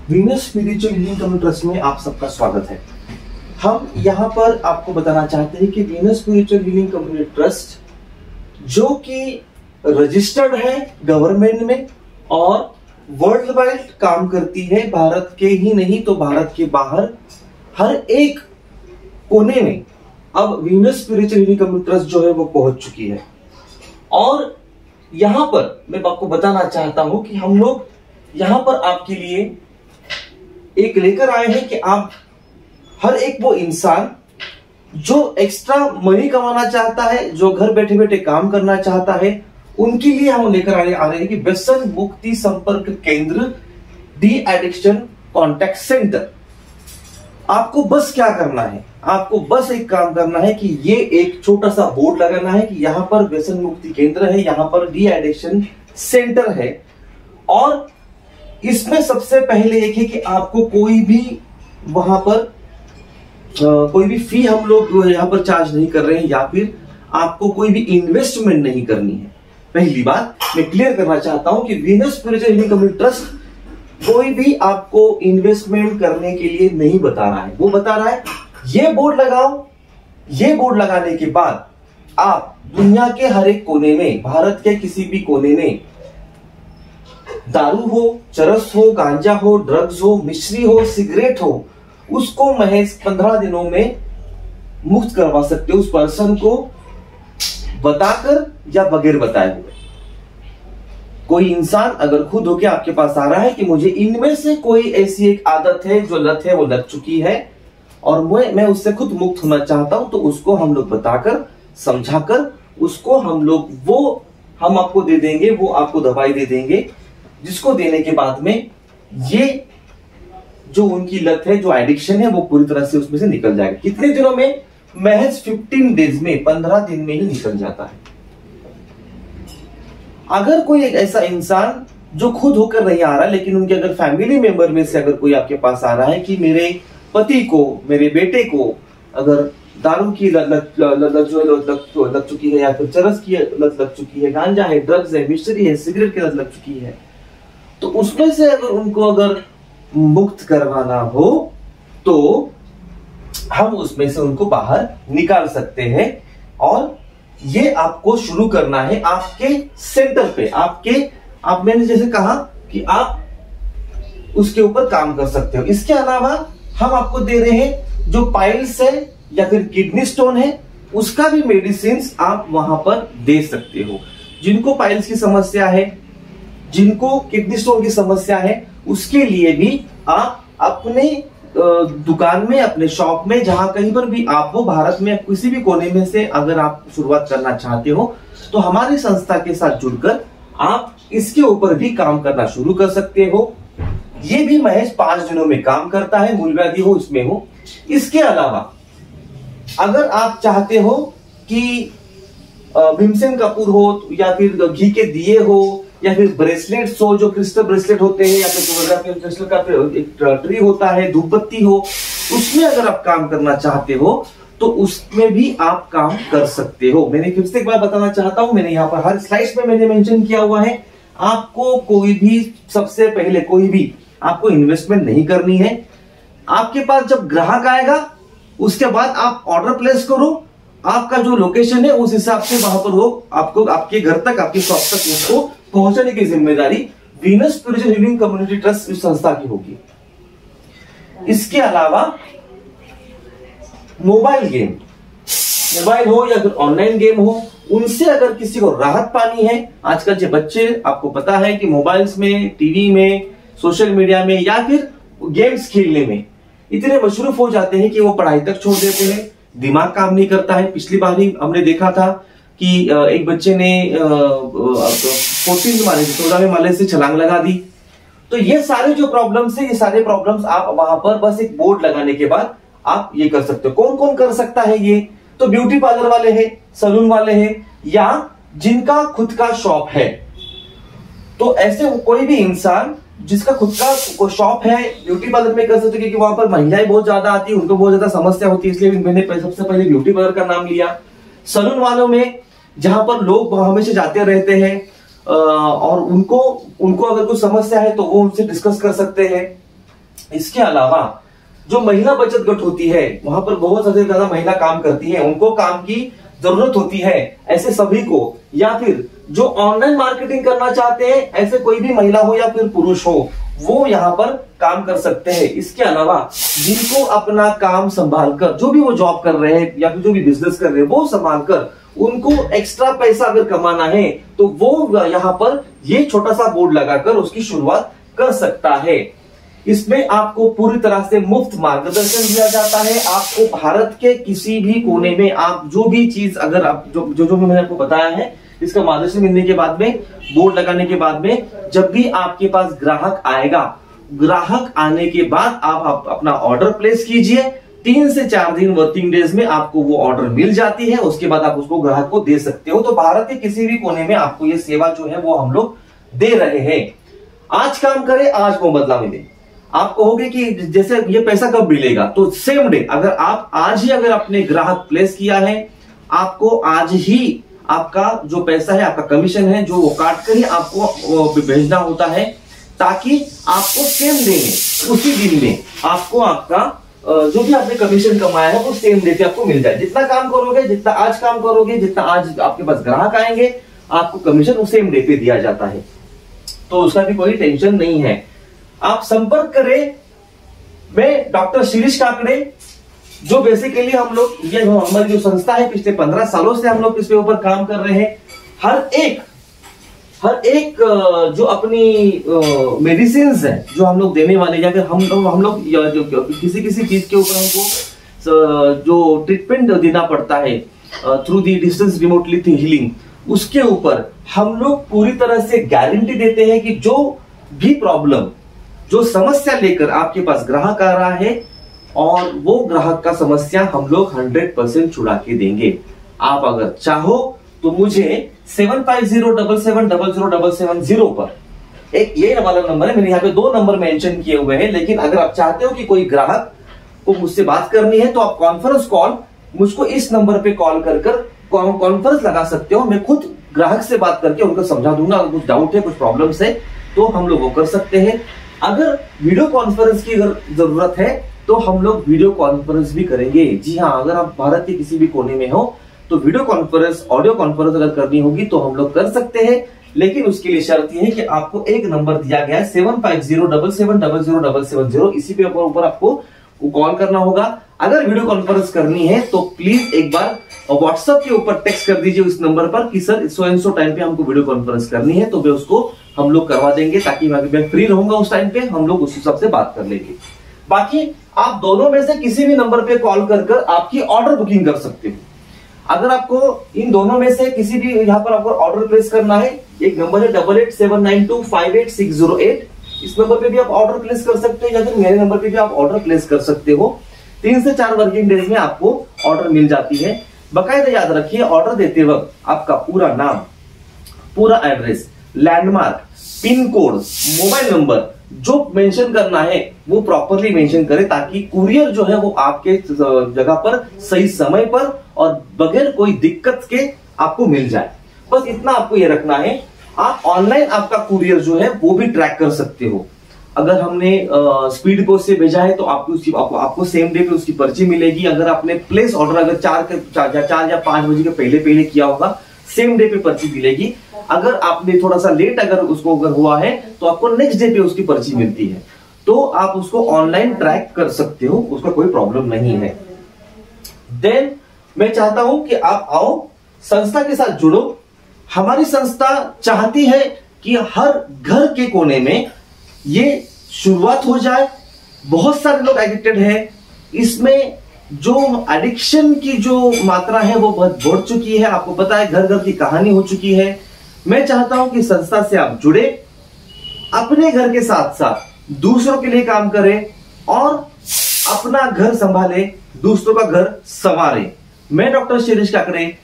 Venus spiritual healing community trust में आप सबका स्वागत है। हम यहाँ पर आपको बताना चाहते हैं कि Venus spiritual healing community trust जो कि रजिस्टर्ड है गवर्नमेंट में और वर्ल्ड वाइड काम करती है, भारत के ही नहीं तो भारत के बाहर हर एक कोने में अब Venus spiritual healing community trust जो है वो पहुंच चुकी है। और यहां पर मैं आपको बताना चाहता हूं कि हम लोग यहां पर आपके लिए एक लेकर आए हैं कि आप हर एक वो इंसान जो एक्स्ट्रा मनी कमाना चाहता है, जो घर बैठे बैठे काम करना चाहता है, उनके लिए हम लेकर आ रहे हैं कि व्यसन मुक्ति संपर्क केंद्र डी एडिक्शन कॉन्टैक्ट सेंटर। आपको बस क्या करना है, आपको बस एक काम करना है कि ये एक छोटा सा बोर्ड लगाना है कि यहां पर व्यसन मुक्ति केंद्र है, यहां पर डी एडिक्शन सेंटर है। और इसमें सबसे पहले एक है कि आपको कोई भी वहां पर कोई भी फी हम लोग यहां पर चार्ज नहीं कर रहे हैं, या फिर आपको कोई भी इन्वेस्टमेंट नहीं करनी है। पहली बात मैं क्लियर करना चाहता हूं कि Venus spiritual healing community trust कोई भी आपको इन्वेस्टमेंट करने के लिए नहीं बता रहा है। वो बता रहा है ये बोर्ड लगाओ, ये बोर्ड लगाने के बाद आप दुनिया के हर एक कोने में, भारत के किसी भी कोने में दारू हो, चरस हो, गांजा हो, ड्रग्स हो, मिश्री हो, सिगरेट हो, उसको महज 15 दिनों में मुक्त करवा सकते हो उस पर्सन को बताकर या बगैर बताए हुए। कोई इंसान अगर खुद होके आपके पास आ रहा है कि मुझे इनमें से कोई ऐसी एक आदत है जो लत है, वो लग चुकी है और मैं उससे खुद मुक्त होना चाहता हूं, तो उसको हम लोग बताकर समझाकर उसको हम आपको दे देंगे, वो आपको दवाई दे देंगे, जिसको देने के बाद में ये जो उनकी लत है, जो एडिक्शन है, वो पूरी तरह से उसमें से निकल जाएगा। कितने दिनों में? महज 15 डेज में, 15 दिन में ही निकल जाता है। अगर कोई एक ऐसा इंसान जो खुद होकर नहीं आ रहा, लेकिन उनके अगर फैमिली मेंबर में से अगर कोई आपके पास आ रहा है कि मेरे पति को, मेरे बेटे को अगर दारू की लत लग चुकी है, या फिर चरस की लत लग चुकी है, गांजा है, ड्रग्स है, मिश्री है, सिगरेट की लत लग चुकी है, तो उसमें से अगर उनको अगर मुक्त करवाना हो तो हम उसमें से उनको बाहर निकाल सकते हैं। और ये आपको शुरू करना है आपके सेंटर पे, मैंने जैसे कहा कि आप उसके ऊपर काम कर सकते हो। इसके अलावा हम आपको दे रहे हैं जो पाइल्स है या फिर किडनी स्टोन है, उसका भी मेडिसिन आप वहां पर दे सकते हो। जिनको पाइल्स की समस्या है, जिनको किडनी स्टोन की समस्या है, उसके लिए भी आप अपने दुकान में, अपने शॉप में, जहां कहीं पर भी आप हो, भारत में किसी भी कोने में से अगर आप शुरुआत करना चाहते हो, तो हमारी संस्था के साथ जुड़कर आप इसके ऊपर भी काम करना शुरू कर सकते हो। ये भी महज 5 दिनों में काम करता है, मूलव्याधि हो इसमें हो। इसके अलावा अगर आप चाहते हो कि भीमसेन कपूर हो, या फिर घी के दिए हो, या फिर ब्रेसलेट्स हो, जो क्रिस्टल ब्रेसलेट होते हैं, या फिर क्रिस्टल का एक ट्री होता है, धूपबत्ती हो, उसमें अगर आप काम करना चाहते हो तो उसमें भी आप काम कर सकते हो। मैंने फिर से एक बार बताना चाहता हूं, मैंने यहाँ पर हर स्लाइड्स में मैंने मेंशन किया हुआ है, आपको कोई भी, सबसे पहले कोई भी आपको इन्वेस्टमेंट नहीं करनी है। आपके पास जब ग्राहक आएगा उसके बाद आप ऑर्डर प्लेस करो, आपका जो लोकेशन है उस हिसाब से वहां पर वो आपको आपके घर तक, आपकी शॉप तक उसको पहुंचाने की जिम्मेदारी Venus spiritual healing community trust इस संस्था की होगी। इसके अलावा मोबाइल गेम, मोबाइल हो या फिर ऑनलाइन गेम हो, उनसे अगर किसी को राहत पानी है, आजकल के बच्चे आपको पता है कि मोबाइल्स में, टीवी में, सोशल मीडिया में या फिर गेम्स खेलने में इतने मशरूफ हो जाते हैं कि वो पढ़ाई तक छोड़ देते हैं, दिमाग काम नहीं करता है। पिछली बार ही हमने देखा था कि एक बच्चे ने 14वें माले से छलांग लगा दी। तो ये सारे जो प्रॉब्लम्स है, ये सारे प्रॉब्लम्स आप वहां पर बस एक बोर्ड लगाने के बाद आप ये कर सकते हो। कौन कौन कर सकता है ये? तो ब्यूटी पार्लर वाले हैं, सलून वाले हैं, या जिनका खुद का शॉप है। तो ऐसे कोई भी इंसान जिसका खुद का शॉप है, ब्यूटी पार्लर में कर सकते, क्योंकि वहां पर महिलाएं बहुत ज्यादा आती है, उनको बहुत ज्यादा समस्या होती है, इसलिए मैंने सबसे पहले ब्यूटी पार्लर का नाम लिया। सलून वालों में जहां पर लोग हमेशा जाते रहते हैं और उनको अगर कोई समस्या है तो वो उनसे डिस्कस कर सकते हैं। इसके अलावा जो महिला बचत गट होती है, वहां पर बहुत ज्यादा महिला काम करती है, उनको काम की जरूरत होती है, ऐसे सभी को, या फिर जो ऑनलाइन मार्केटिंग करना चाहते हैं, ऐसे कोई भी महिला हो या फिर पुरुष हो, वो यहाँ पर काम कर सकते हैं। इसके अलावा जिनको अपना काम संभाल कर, जो भी वो जॉब कर रहे हैं या फिर जो भी बिजनेस कर रहे हैं, वो संभाल कर उनको एक्स्ट्रा पैसा अगर कमाना है तो वो यहाँ पर ये छोटा सा बोर्ड लगाकर उसकी शुरुआत कर सकता है। इसमें आपको पूरी तरह से मुफ्त मार्गदर्शन दिया जाता है। आपको भारत के किसी भी कोने में आप जो भी चीज, अगर आप जो भी मैंने आपको बताया है, इसका मार्गदर्शन मिलने के बाद में, बोर्ड लगाने के बाद में, जब भी आपके पास ग्राहक आएगा, ग्राहक आने के बाद आप अपना ऑर्डर प्लेस कीजिए। 3 से 4 दिन वर्किंग डेज में आपको वो ऑर्डर मिल जाती है, उसके बाद आप उसको ग्राहक को दे सकते हो। तो भारत के किसी भी कोने में आपको ये सेवा जो है वो हम लोग दे रहे हैं। आज काम करें, आज को बदला मिले। आप कहोगे कि जैसे ये पैसा कब मिलेगा, तो सेम डे, अगर आप आज ही अगर आपने ग्राहक प्लेस किया है, आपको आज ही आपका जो पैसा है, आपका कमीशन है, जो वो काट कर ही आपको भेजना होता है, ताकि आपको सेम डे में, उसी दिन में आपको आपका जो भी आपने कमीशन कमाया है वो सेम डे पे आपको मिल जाए। जितना काम करोगे, जितना आज काम करोगे, जितना आज आपके पास ग्राहक आएंगे, आपको कमीशन उस सेम डे पे दिया जाता है। तो उसका भी कोई टेंशन नहीं है। आप संपर्क करें, मैं डॉक्टर शिरीष काकड़े, जो बेसिकली हम लोग, ये हमारी जो संस्था है, पिछले 15 सालों से हम लोग इसके ऊपर काम कर रहे हैं। हर एक जो अपनी मेडिसिन है जो हम लोग देने वाले, या फिर हम लोग किसी चीज के ऊपर हमको जो ट्रीटमेंट देना पड़ता है through the distance remotely healing, उसके ऊपर हम लोग पूरी तरह से गारंटी देते हैं कि जो भी प्रॉब्लम, जो समस्या लेकर आपके पास ग्राहक आ रहा है, और वो ग्राहक का समस्या हम लोग 100% छुड़ा के देंगे। आप अगर चाहो तो मुझे 7507700770 पर, एक ये वाला नंबर है, मैंने यहाँ पे 2 नंबर मेंशन किए हुए हैं, लेकिन अगर आप चाहते हो कि कोई ग्राहक को मुझसे बात करनी है, तो आप कॉन्फ्रेंस कॉल मुझको इस नंबर पे कॉल कर कॉन्फ्रेंस लगा सकते हो। मैं खुद ग्राहक से बात करके उनको समझा दूंगा। अगर कुछ डाउट है, कुछ प्रॉब्लम्स है, तो हम लोग वो कर सकते हैं। अगर वीडियो कॉन्फ्रेंस की अगर जरूरत है तो हम लोग वीडियो कॉन्फ्रेंस भी करेंगे। जी हाँ, अगर आप भारत के किसी भी कोने में हो तो वीडियो कॉन्फ्रेंस, ऑडियो कॉन्फ्रेंस अगर करनी होगी तो हम लोग कर सकते हैं, लेकिन उसके लिए शर्त यह है कि आपको एक नंबर दिया गया है 7507700770, इसी पे ऊपर आपको कॉल करना होगा। अगर वीडियो कॉन्फ्रेंस करनी है तो प्लीज एक बार व्हाट्सएप के ऊपर टेक्स्ट कर दीजिए उस नंबर पर कि sir so and so time पे हमको वीडियो कॉन्फ्रेंस करनी है, तो वे उसको हम लोग करवा देंगे, ताकि मैं फ्री रहूंगा उस टाइम पे, हम लोग उस हिसाब से बात कर लेंगे। बाकी आप दोनों में से किसी भी नंबर पे कॉल कर आपकी ऑर्डर बुकिंग कर सकते हो। अगर आपको इन दोनों में से किसी भी यहाँ पर आपको ऑर्डर प्लेस करना है, एक नंबर है 8879258608, इस नंबर पे भी आप ऑर्डर प्लेस कर सकते हो, या फिर मेरे नंबर पे भी आप ऑर्डर प्लेस कर सकते हो। 3 से 4 वर्किंग डेज में आपको ऑर्डर मिल जाती है। बाकायदा याद रखिए, ऑर्डर देते वक्त आपका पूरा नाम, पूरा address, landmark, pin code, mobile number जो मेंशन करना है वो प्रॉपरली मेंशन करें, ताकि कुरियर जो है वो आपके जगह पर सही समय पर और बगैर कोई दिक्कत के आपको मिल जाए। बस इतना आपको ये रखना है। आप ऑनलाइन आपका कुरियर जो है वो भी ट्रैक कर सकते हो। अगर हमने स्पीड पोस्ट से भेजा है तो आपको सेम डे पे उसकी पर्ची मिलेगी। अगर आपने प्लेस ऑर्डर अगर 4 या 5 बजे के पहले किया होगा, सेम डे पे पर्ची मिलेगी। अगर आपने थोड़ा सा लेट अगर उसको अगर हुआ है तो आपको नेक्स्ट डे पे उसकी पर्ची मिलती है। तो आप उसको ऑनलाइन ट्रैक कर सकते हो, उसका कोई प्रॉब्लम नहीं है। देन मैं चाहता हूं कि आप आओ, संस्था के साथ जुड़ो। हमारी संस्था चाहती है कि हर घर के कोने में ये शुरुआत हो जाए। बहुत सारे लोग एडिक्टेड हैं, इसमें जो एडिक्शन की जो मात्रा है वो बहुत बढ़ चुकी है। आपको पता है, घर घर की कहानी हो चुकी है। मैं चाहता हूं कि संस्था से आप जुड़े, अपने घर के साथ साथ दूसरों के लिए काम करें और अपना घर संभाले, दूसरों का घर संवारे। मैं डॉक्टर शिरीष काकड़े